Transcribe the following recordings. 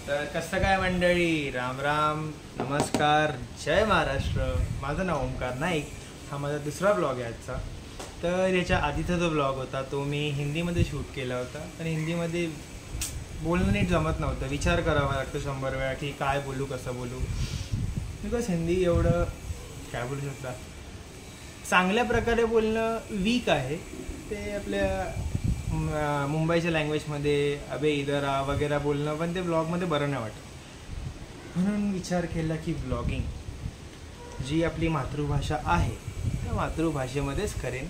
तर कसं काय मंडळी, राम राम, नमस्कार, जय महाराष्ट्र. माझं नाव ओमकार नाईक. हा माझा दुसरा ब्लॉग आहे आजचा. तर याच्या आधीचा जो ब्लॉग होता तो मी हिंदीमध्ये शूट केला होता. पण हिंदीमध्ये बोलणं नीट जमत नव्हतं. विचार करावा लागतो 100 वेळा की काय बोलू, कसं बोलू. बिकॉज हिंदी एवढं काय बोलू शकता, चांगल्या प्रकारे बोलणं वीक आहे. ते आपल्या मुंबईच्या लँग्वेजमध्ये अबे इधर आ वगैरे बोलणं, पण ते ब्लॉगमध्ये बरं नाही वाटत. म्हणून विचार केला की ब्लॉगिंग जी आपली मातृभाषा आहे त्या मातृभाषेमध्येच करेन.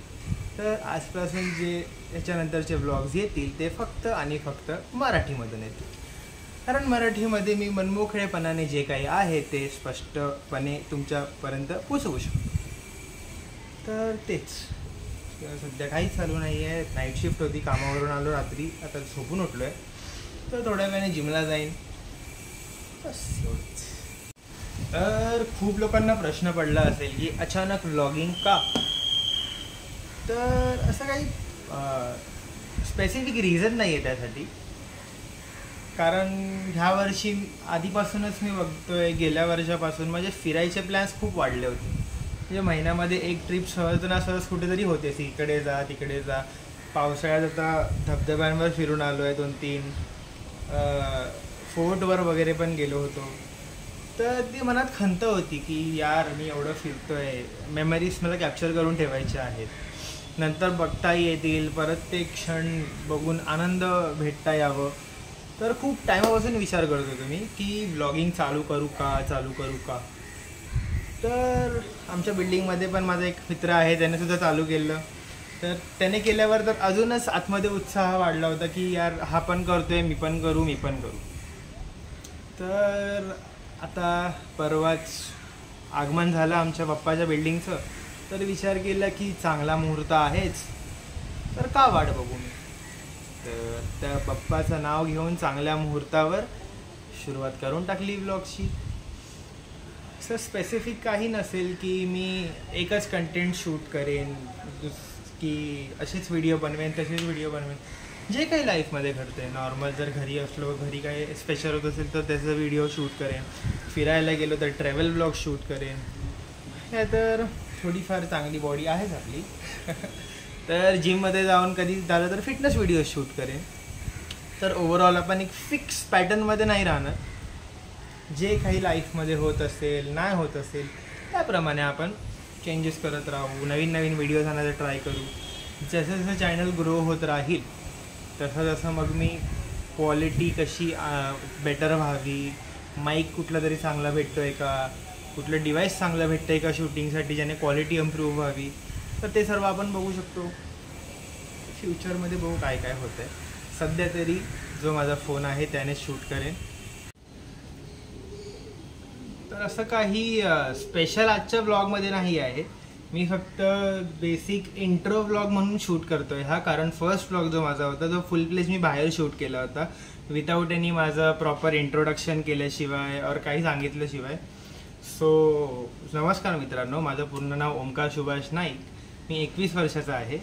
तर आजपासून जे याच्यानंतरचे ब्लॉग्स येतील ते फक्त आणि फक्त मराठीमधून येतील. कारण मराठीमध्ये मी मनमोकळेपणाने जे काही आहे ते स्पष्टपणे तुमच्यापर्यंत पोचवू शकतो. तर तेच सध्या काहीच चालू नाही आहे. नाईट शिफ्ट होती, कामावरून आलो रात्री, आता झोपून उठलो आहे. तर थोड्या वेळाने जिमला जाईन, बस एवढंच. तर खूप लोकांना प्रश्न पडला असेल की अचानक व्लॉगिंग का. तर असं काही स्पेसिफिक रिझन नाही आहे त्यासाठी. कारण ह्या वर्षी आधीपासूनच मी बघतोय, गेल्या वर्षापासून माझे फिरायचे प्लॅन्स खूप वाढले होते. म्हणजे महिन्यामध्ये एक ट्रिप सहज ना सहज कुठेतरी होते. इकडे जा तिकडे जा. पावसाळ्यात आता धबधब्यांवर फिरून आलो आहे, 2-3 फोर्टवर वगैरे पण गेलो होतो. तर ती मनात खंत होती की यार मी एवढं फिरतो आहे, मेमरीज मला कॅप्चर करून ठेवायच्या आहेत, नंतर बघता येतील, परत ते क्षण बघून आनंद भेटता यावं. तर खूप टायमापासून विचार करत होतो मी की व्लॉगिंग चालू करू का. तर आमच्या बिल्डिंगमध्ये पण माझा एक मित्र आहे, त्यानेसुद्धा चालू केलं. तर त्याने केल्यावर तर अजूनच आतमध्ये उत्साह वाढला होता की यार हा पण करतोय, मी पण करू. तर आता परवाच आगमन झालं आमच्या पप्पाच्या बिल्डिंगचं. तर विचार केला की चांगला मुहूर्त आहेच, तर का वाट बघू मी. तर त्या पप्पाचं नाव घेऊन चांगल्या मुहूर्तावर सुरुवात करून टाकली व्लॉगची. असं स्पेसिफिक काही नसेल की मी एकच कंटेंट शूट करेन, की असेच व्हिडिओ बनवेन, तसेच व्हिडिओ बनवेन. जे काही लाईफमध्ये घडतं आहे नॉर्मल, जर घरी असलो, घरी काही स्पेशल होत असेल तर त्याचा व्हिडिओ शूट करेन. फिरायला गेलो तर ट्रॅव्हल ब्लॉग शूट करेन. काय तर थोडीफार चांगली बॉडी आहेच आपली. तर जिममध्ये जाऊन कधी झालं तर फिटनेस व्हिडिओ शूट करेन. तर ओव्हरऑल आपण एक फिक्स पॅटर्नमध्ये नाही राहणार. जे काही लाईफमध्ये होत असेल, नाही होत असेल, त्याप्रमाणे आपण चेंजेस करत राहू, नवीन व्हिडिओज आणायला ट्राय करू. जसं जसं चॅनल ग्रो होत राहील तसं मग मी क्वालिटी कशी बेटर व्हावी, माईक कुठला तरी चांगला भेटतो आहे का, कुठलं डिव्हाइस चांगलं भेटतं आहे का शूटिंगसाठी ज्याने क्वालिटी इम्प्रूव्ह व्हावी, तर ते सर्व आपण बघू शकतो. फ्युचरमध्ये बघू काय काय होतं आहे. सध्या तरी जो माझा फोन आहे त्याने शूट करेन. तर असं काही स्पेशल आजच्या ब्लॉगमध्ये नाही आहे. मी फक्त बेसिक इंट्रो ब्लॉग म्हणून शूट करतो आहे हा. कारण फर्स्ट ब्लॉग जो माझा होता तो फुल प्लेस मी बाहेर शूट केला होता, विदाऊट एनी माझं प्रॉपर इंट्रोडक्शन केल्याशिवाय और काही सांगितल्याशिवाय. सो नमस्कार मित्रांनो, माझं पूर्ण नाव ओमकार सुभाष नाईक. मी 21 वर्षाचा आहे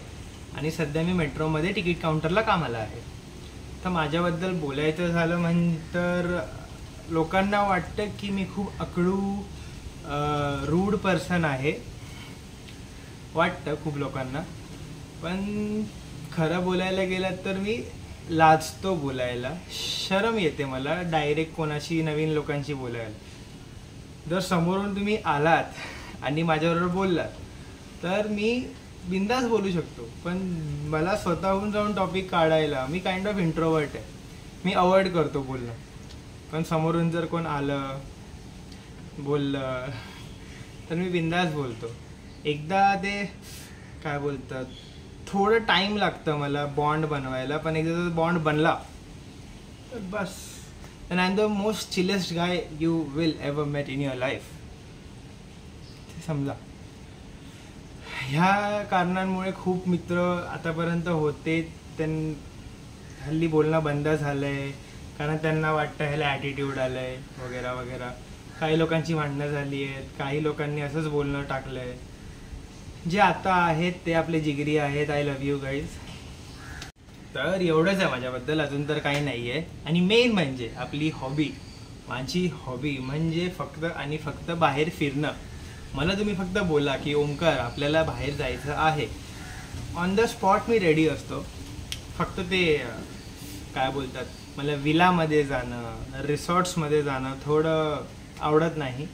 आणि सध्या मी मेट्रोमध्ये तिकीट काउंटरला कामाला आहे. तर माझ्याबद्दल बोलायचं झालं तर लोकांना वाटतं की मी खूप अकडू रूड पर्सन आहे, वाटतं खूप लोकांना. पण खरं बोलायला गेलं तर मी लाजतो बोलायला, शरम येते मला डायरेक्ट कोणाशी नवीन लोकांशी बोलायला. जर समोरून तुम्ही आलात आणि माझ्याबरोबर बोललात तर मी बिंदास बोलू शकतो. पण मला स्वतःहून जाऊन टॉपिक काढायला, मी काइंड ऑफ इंट्रोवर्ट आहे, मी अवॉइड करतो बोलणं. पण समोरून जर कोण आलं बोललं तर मी बिंदास बोलतो. एकदा ते काय बोलतात, थोडं टाईम लागतं मला बॉन्ड बनवायला, पण एकदा जर बॉन्ड बनला तर बस. And I am the most chillest guy you will ever met in your life. समजा ह्या कारणांमुळे खूप मित्र आतापर्यंत होते, हल्ली बोलणं बंद झालं आहे. कारण त्यांना वाटतं ह्याला ॲटिट्यूड आलं आहे वगैरे. काही लोकांची भांडणं झाली आहेत, काही लोकांनी असंच बोलणं टाकलं आहे. जे आता आहेत ते आपले जिगरी आहेत. I love you guys. तर एवढंच आहे माझ्याबद्दल, अजून तर काही नाही आहे. आणि मेन म्हणजे आपली हॉबी, माझी हॉबी म्हणजे फक्त आणि फक्त बाहेर फिरणं. मला तुम्ही फक्त बोला की ओमकार आपल्याला बाहेर जायचं आहे, on the spot me ready असतो. फक्त ते काय बोलतात, मला विलामध्ये जाणं, रिसॉर्ट्समध्ये जाणं थोडं आवडत नाही.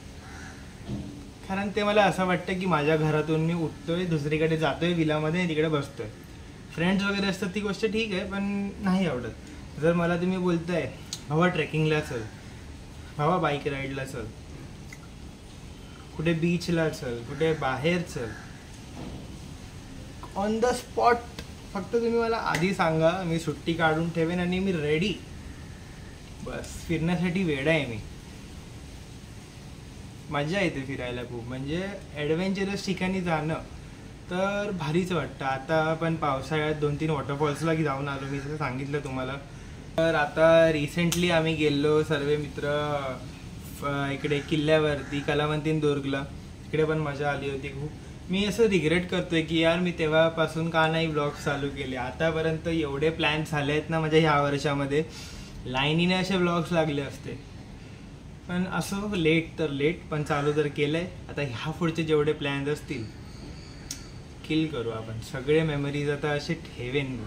कारण ते मला असं वाटतं की माझ्या घरातून मी उठतोय, दुसरीकडे जातोय विलामध्ये, तिकडे बसतोय. फ्रेंड्स वगैरे असतात ती गोष्ट ठीक आहे, पण नाही आवडत. जर मला तुम्ही बोलताय भावा ट्रेकिंगला चल, भावा बाईक राईडला चल, कुठे बीचला चल, कुठे बाहेर चल, ऑन द स्पॉट फक्त तुम्ही मला आधी सांगा, मी सुट्टी काढून ठेवेन आणि मी रेडी. बस फिरण्यासाठी वेडा आहे मी. मजा येते फिरायला खूप, म्हणजे ॲडव्हेंचरस ठिकाणी जाणं तर भारीच वाटतं. आता पण पावसाळ्यात 2-3 वॉटरफॉल्सला जाऊन आलो मी, जसं सांगितलं तुम्हाला. तर आता रिसेंटली आम्ही गेलो सर्व मित्र इकडे किल्ल्यावरती कलावंतीन-दुर्गला. इकडे पण मजा आली होती खूप. मी असं रिग्रेट करतोय की यार मी तेव्हापासून का नाही व्लॉग्स चालू केले. आतापर्यंत एवढे प्लॅन झाले आहेत ना माझ्या ह्या वर्षामध्ये, लाईनीने असे व्लॉग्स लागले असते. पण असं लेट तर लेट, पण चालू तर केलं आहे. आता ह्या पुढचे जेवढे प्लॅन्स असतील किल करू आपण. सगळे मेमरीज आता असे ठेवेन मी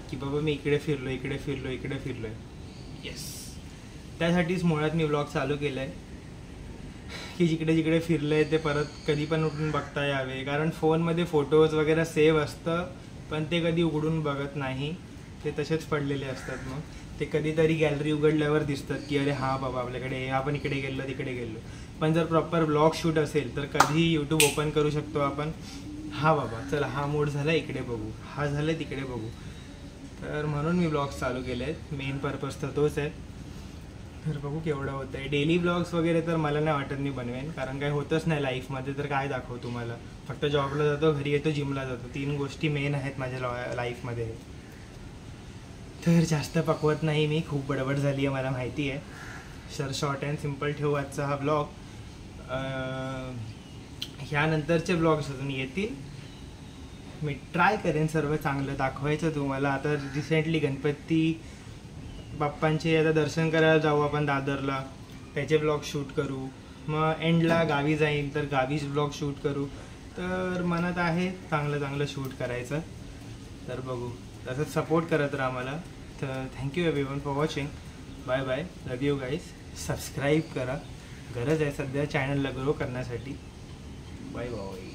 की बाबा मी इकडे फिरलो, इकडे फिरलो, इकडे फिरलो आहे. येस, त्यासाठीच मुळात मी व्लॉग चालू केलं आहे की जिकडे जिकडे फिरलं आहे ते परत कधी पण उठून बघता यावे. कारण फोनमध्ये फोटोज वगैरे सेव्ह असतं, पण ते कधी उघडून बघत नाही, ते तसेच पडलेले असतात. मग ते कधीतरी गॅलरी उघडल्यावर दिसतात की अरे हां बाबा आपल्याकडे आपण इकडे गेलो, तिकडे गेलो. पण जर प्रॉपर ब्लॉग शूट असेल तर कधी यूट्यूब ओपन करू शकतो आपण, हा बाबा चला हा मूड झाला इकडे बघू, हा झालं तिकडे बघू. तर म्हणून मी ब्लॉग्स चालू केले आहेत. मेन पर्पज तर तोच आहे. तर बघू केवढं होतं आहे. डेली ब्लॉग्स वगैरे तर मला नाही वाटत मी बनवेन, कारण काही होतच नाही लाईफमध्ये. तर काय दाखवू तुम्हाला, फक्त जॉबला जातो, घरी येतो, जिमला जातो. 3 गोष्टी मेन आहेत माझ्या लाईफमध्ये. तर जास्त पकवत नाही मी, खूप बडबड झाली आहे मला माहिती आहे. सर शॉर्ट अँड सिम्पल ठेवू आजचा हा ब्लॉग. ह्यानंतरचे ब्लॉग्स अजून येतील. मी ट्राय करेन सर्व चांगलं दाखवायचं तुम्हाला. आता रिसेंटली गणपती बाप्पांचे आता दर्शन करायला जाऊ आपण दादरला, त्याचे ब्लॉग शूट करू. मग एंडला गावी जाईन तर गावीच ब्लॉग शूट करू. तर मनात आहे चांगलं चांगलं शूट करायचं. तर बघू, तसंच सपोर्ट करत राहा मला. तर thank you everyone for watching. Bye bye, love you guys. Subscribe करा, गरज आहे सध्या चॅनलला ग्रो करण्यासाठी. Bye bye.